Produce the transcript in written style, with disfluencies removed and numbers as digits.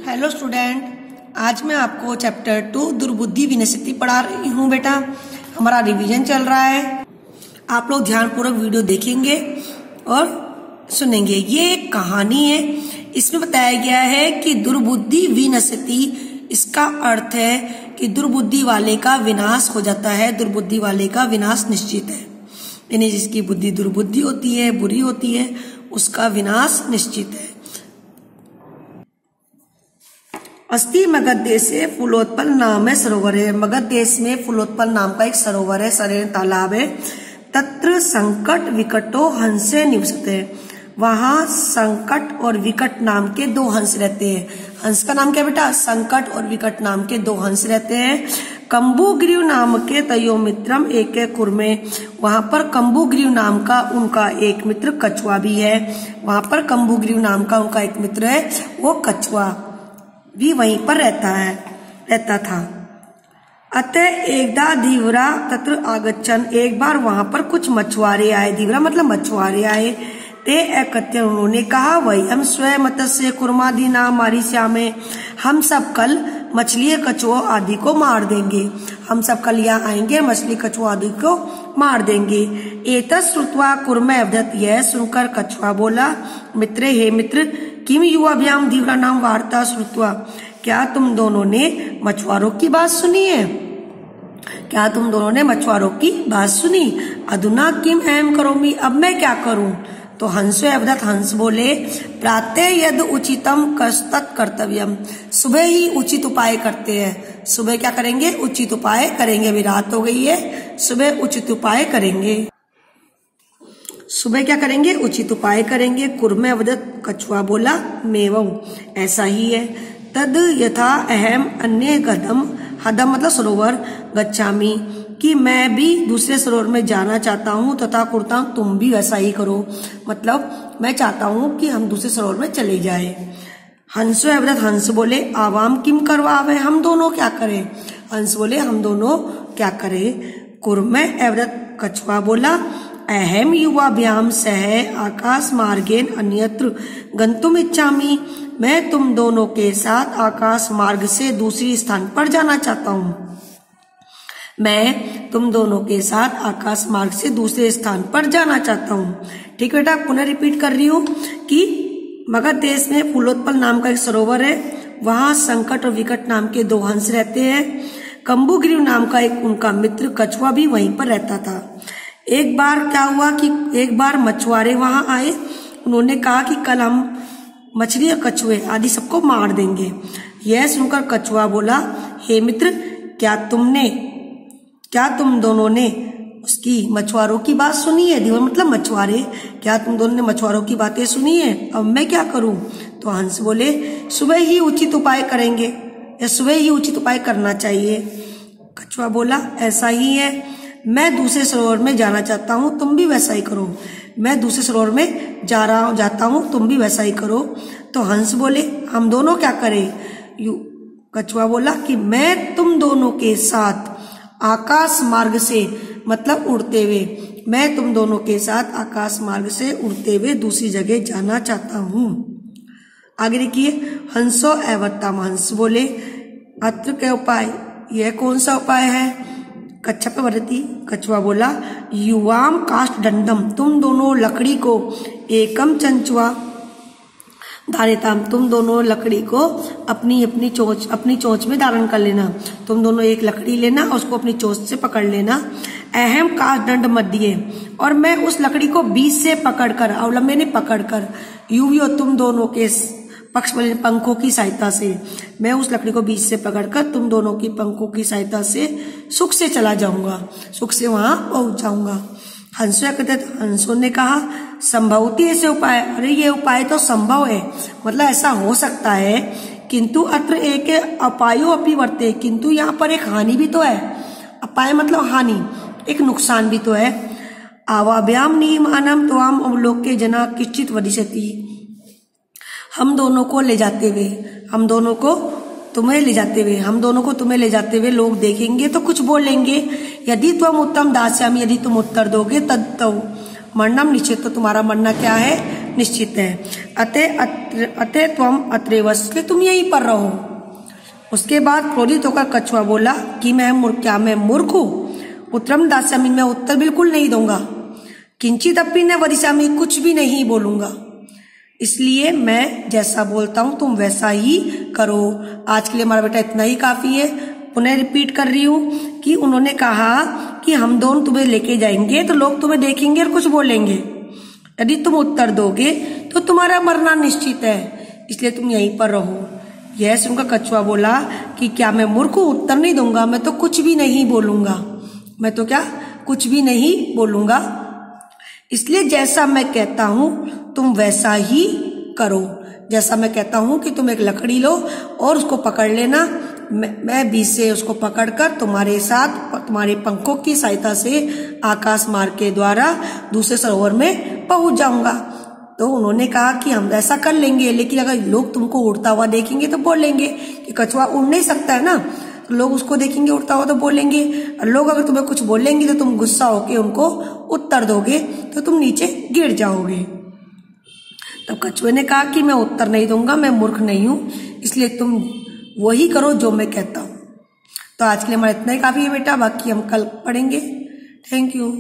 Hello student, आज मैं आपको चैप्टर 2 दुर्बुद्धि विनश्यति पढ़ा रही हूँ। बेटा, हमारा रिवीजन चल रहा है। आप लोग ध्यानपूर्वक वीडियो देखेंगे और सुनेंगे। ये एक कहानी है। इसमें बताया गया है कि दुर्बुद्धि विनश्यति, इसका अर्थ है कि दुर्बुद्धि वाले का विनाश हो जाता है। दुर्बुद्धि वाले का विनाश निश्चित है, यानी जिसकी बुद्धि दुर्बुद्धि होती है, बुरी होती है, उसका विनाश निश्चित है। अस्ति मगध देश से फूलोत्पल नाम है सरोवर है। मगध देश में फूलोत्पल नाम का एक सरोवर है, सरे तालाब है। तत्र संकट विकटो हंसे निवसते, वहां संकट और विकट नाम के दो हंस रहते हैं। हंस का नाम क्या बेटा? संकट और विकट नाम के दो हंस रहते हैं। कंबुग्रीव नाम के तयो मित्रम एक कुर्मे, वहां पर कंबुग्रीव नाम का उनका एक मित्र कछुआ भी है। वहां पर कंबुग्रीव नाम का उनका एक मित्र है, वो कछुआ भी वहीं पर रहता था। अतः एकदा धीवरा तत्र आगच्छन, एक बार वहां पर कुछ मछुआरे आए। धीवरा मतलब मछुआरे आए। ते एकत्य, उन्होंने कहा, वही हम स्वयं मत्स्य कुर्मादि नाम मारीश्यामे, हम सब कल मछली कछुआ आदि को मार देंगे। हम सब कल यहाँ आएंगे, मछली कछुआ आदि को मार देंगे। एतत् श्रुत्वा कुर्मे अवदत्, यह सुनकर कछुआ बोला, मित्रे, हे मित्र, किम युवाभ्याम धीवरा नाम वार्ता श्रुत्वा, क्या तुम दोनों ने मछुआरों की बात सुनी है? क्या तुम दोनों ने मछुआरों की बात सुनी? अधुना किम अहम करोमि, अब मैं क्या करूं? तो हंसो अवदत्, हंस बोले, प्रातः यद उचितम कस्तत् कर्तव्यम, सुबह ही उचित उपाय करते हैं। सुबह क्या करेंगे? उचित उपाय करेंगे। अभी रात हो गई है, सुबह उचित उपाय करेंगे। सुबह क्या करेंगे? उचित उपाय करेंगे। कुर्मे अवदत्, कछुआ बोला, मेवं, ऐसा ही है। तद यथा अहम अन्य गदम, हदम मतलब सरोवर, गच्छामि, कि मैं भी दूसरे सरोवर में जाना चाहता हूँ, तथा कुर्ता हूँ, तुम भी वैसा ही करो। मतलब मैं चाहता हूँ कि हम दूसरे सरोवर में चले जाए। हंसो अवदत्, हंस बोले, आवाम किम करवावे, हम दोनों क्या करें? हंस बोले, हम दोनों क्या करें? कुर्मे अवदत्, कछुआ बोला, अहम युवाभ्याम सह आकाश मार्गेन अन्यत्र गंतुम इच्छामि, मैं तुम दोनों के साथ आकाश मार्ग से दूसरी स्थान पर जाना चाहता हूँ। मैं तुम दोनों के साथ आकाश मार्ग से दूसरे स्थान पर जाना चाहता हूँ। ठीक बेटा, पुनः रिपीट कर रही हूँ कि मगध देश में फूलोत्पल नाम का एक सरोवर है। वहां संकट और विकट नाम के दो हंस रहते हैं। कंबुग्रीव नाम का एक उनका मित्र कछुआ भी वहीं पर रहता था। एक बार क्या हुआ कि एक बार मछुआरे वहां आए। उन्होंने कहा कि कल हम मछली और कछुए आदि सबको मार देंगे। यह सुनकर कछुआ बोला, हे मित्र, क्या तुम दोनों ने उसकी मछुआरों की बात सुनी है? धीवर मतलब मछुआरे, क्या तुम दोनों ने मछुआरों की बातें सुनी है? अब मैं क्या करूं? तो हंस बोले, सुबह ही उचित उपाय करेंगे, या सुबह ही उचित उपाय करना चाहिए। कछुआ बोला, ऐसा ही है, मैं दूसरे सरोवर में जाना चाहता हूँ, तुम भी वैसा ही करो। मैं दूसरे सरोवर में जाता हूँ, तुम भी वैसा ही करो। तो हंस बोले, हम दोनों क्या करें? कछुआ बोला कि मैं तुम दोनों के साथ आकाश मार्ग से, मतलब उड़ते हुए, मैं तुम दोनों के साथ आकाश मार्ग से उड़ते हुए दूसरी जगह जाना चाहता हूँ। आगे देखिए, हंसो एवत्तम, हंस बोले, अत्र क्या उपाय, यह कौन सा उपाय है? कच्छप वरती, कछुआ बोला, युवाम काष्ठ दंडम, तुम दोनों लकड़ी को, एकम चंचुआ धारिताम, तुम दोनों लकड़ी को अपनी चोंच में धारण कर लेना। तुम दोनों एक लकड़ी लेना, उसको अपनी चोंच से पकड़ लेना। अहम काष्ठ दंड मध्य, और मैं उस लकड़ी को बीच से पकड़कर, अवलंबे ने पकड़कर, युवियो तुम दोनों के पक्ष वाले पंखों की सहायता से, मैं उस लकड़ी को बीच से पकड़कर तुम दोनों की पंखों की सहायता से सुख से चला जाऊंगा, सुख से वहां पहुंच जाऊंगा। हंसों ने कहा, संभवती ऐसे उपाय, अरे ये उपाय तो संभव है, मतलब ऐसा हो सकता है, किंतु अत्र एक अपायो अपि वर्ते, किंतु यहाँ पर एक हानि भी तो है। अपाय मतलब हानि, एक नुकसान भी तो है। आवाभ्याम नियमानम त्वाम अवलोक्य जना किश्चित वदिष्यति, हम दोनों को ले जाते हुए, हम दोनों को तुम्हें ले जाते हुए लोग देखेंगे तो कुछ बोलेंगे। यदि तुम उत्तम दास्यामी, यदि तुम उत्तर दोगे, तद तो मरणम निश्चित, तो तुम्हारा मरना क्या है? निश्चित है। अतः त्वम अत्रैव, इसलिए तुम यहीं पर रहो। उसके बाद क्रोधित होकर कछुआ बोला कि क्या मैं मूर्ख हूँ? उत्तरम दास्यामि, मैं उत्तर बिल्कुल नहीं दूंगा। किंचित अपि न वदिष्यामि, कुछ भी नहीं बोलूंगा। इसलिए मैं जैसा बोलता हूं तुम वैसा ही करो। आज के लिए हमारा बेटा इतना ही काफी है। पुनः रिपीट कर रही हूं कि उन्होंने कहा कि हम दोनों तुम्हें लेके जाएंगे तो लोग तुम्हें देखेंगे और कुछ बोलेंगे। यदि तुम उत्तर दोगे तो तुम्हारा मरना निश्चित है, इसलिए तुम यहीं पर रहो। यह सुनकर कछुआ बोला कि क्या मैं मूर्ख हूं? उत्तर नहीं दूंगा, मैं तो कुछ भी नहीं बोलूंगा। मैं तो क्या कुछ भी नहीं बोलूंगा। इसलिए जैसा मैं कहता हूं तुम वैसा ही करो। जैसा मैं कहता हूं कि तुम एक लकड़ी लो और उसको पकड़ लेना, मैं बीच से उसको पकड़कर तुम्हारे साथ तुम्हारे पंखों की सहायता से आकाश मार्ग के द्वारा दूसरे सरोवर में पहुंच जाऊंगा। तो उन्होंने कहा कि हम ऐसा कर लेंगे, लेकिन अगर लोग तुमको उड़ता हुआ देखेंगे तो बोलेंगे कि कछुआ उड़ नहीं सकता है ना, तो लोग उसको देखेंगे उड़ता हुआ तो बोलेंगे। और लोग अगर तुम्हें कुछ बोलेंगे तो तुम गुस्सा होके उनको उत्तर दोगे तो तुम नीचे गिर जाओगे। तब कछुए ने कहा कि मैं उत्तर नहीं दूंगा, मैं मूर्ख नहीं हूं, इसलिए तुम वही करो जो मैं कहता हूं। तो आज के लिए हमारा इतना ही काफी है बेटा, बाकी हम कल पढ़ेंगे। Thank you.